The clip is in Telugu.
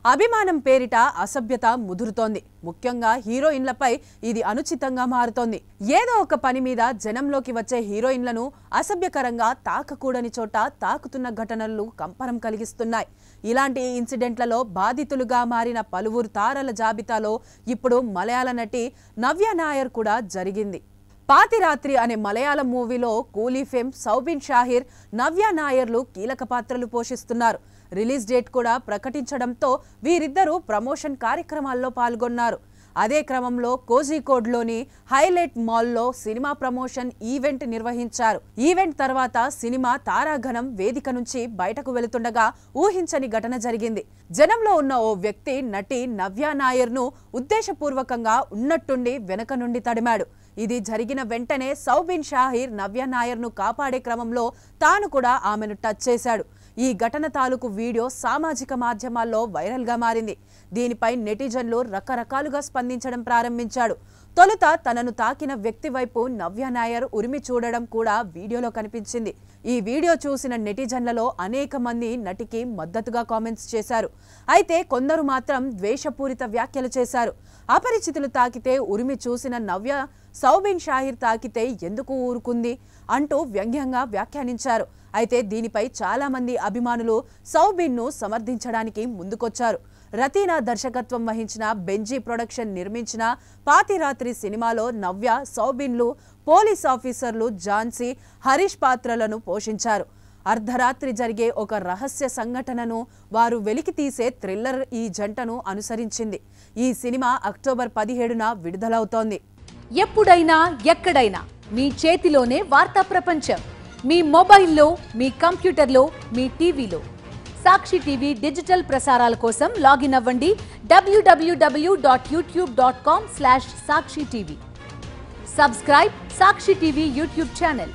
అభిమానం పేరిట అసభ్యత ముదురుతోంది. ముఖ్యంగా హీరోయిన్లపై ఇది అనుచితంగా మారుతోంది. ఏదో ఒక పని మీద జనంలోకి వచ్చే హీరోయిన్లను అసభ్యకరంగా తాకకూడని చోట తాకుతున్న ఘటనలు కంపనం కలిగిస్తున్నాయి. ఇలాంటి ఇన్సిడెంట్లలో బాధితులుగా మారిన పలువురు తారల జాబితాలో ఇప్పుడు మలయాళ నటి నవ్య నాయర్ కూడా జరిగింది. పాతిరాత్రి అనే మలయాళం మూవీలో కూలీ ఫేమ్ సౌబిన్ షాహిర్, నవ్య నాయర్లు కీలక పాత్రలు పోషిస్తున్నారు. రిలీజ్ డేట్ కూడా ప్రకటించడంతో వీరిద్దరూ ప్రమోషన్ కార్యక్రమాల్లో పాల్గొన్నారు. అదే క్రమంలో కోజికోడ్లోని హైలైట్ మాల్లో సినిమా ప్రమోషన్ ఈవెంట్ నిర్వహించారు. ఈవెంట్ తర్వాత సినిమా తారాగణం వేదిక నుంచి బయటకు వెళుతుండగా ఊహించని ఘటన జరిగింది. జనంలో ఉన్న ఓ వ్యక్తి నటి నవ్య నాయర్ను ఉద్దేశపూర్వకంగా ఉన్నట్టుండి వెనక నుండి తడిమాడు. ఇది జరిగిన వెంటనే సౌబిన్ షాహిర్ నవ్య నాయర్ను కాపాడే క్రమంలో తాను కూడా ఆమెను టచ్ చేశాడు. ఈ ఘటన తాలూకు వీడియో సామాజిక మాధ్యమాల్లో వైరల్గా మారింది. దీనిపై నెటిజన్లు రకరకాలుగా స్పందించడం ప్రారంభించాడు. తొలుత తనను తాకిన వ్యక్తి వైపు నవ్య నాయర్ ఉరిమి చూడడం కూడా వీడియోలో కనిపించింది. ఈ వీడియో చూసిన నెటిజన్లలో అనేక మంది నటికి మద్దతుగా కామెంట్స్ చేశారు. అయితే కొందరు మాత్రం ద్వేషపూరిత వ్యాఖ్యలు చేశారు. అపరిచితులు తాకితే ఉరిమి చూసిన నవ్య సౌబిన్ షాహిర్ తాకితే ఎందుకు ఊరుకుంది అంటూ వ్యంగ్యంగా వ్యాఖ్యానించారు. అయితే దీనిపై చాలా మంది అభిమానులు సౌబిన్ను సమర్థించడానికి ముందుకొచ్చారు. రతీనా దర్శకత్వం వహించిన బెంజీ ప్రొడక్షన్ నిర్మించిన పాతిరాత్రి సినిమాలో నవ్య, సౌబిన్లు పోలీస్ ఆఫీసర్లు ఝాన్సీ, హరీష్ పాత్రలను పోషించారు. అర్ధరాత్రి జరిగే ఒక రహస్య సంఘటనను వారు వెలికి తీసే థ్రిల్లర్ ఈ జంటను అనుసరించింది. ఈ సినిమా అక్టోబర్ 17న విడుదలవుతోంది. ఎప్పుడైనా ఎక్కడైనా మీ చేతిలోనే వార్తా ప్రపంచం. మీ మొబైల్లో, మీ కంప్యూటర్లో, మీ టీవీలో. సాక్షి టీవీ డిజిటల్ ప్రసారాల కోసం లాగిన్ అవ్వండి www.youtube.com/సాక్షి టీవీ. సబ్స్క్రైబ్ సాక్షి టీవీ యూట్యూబ్ ఛానల్.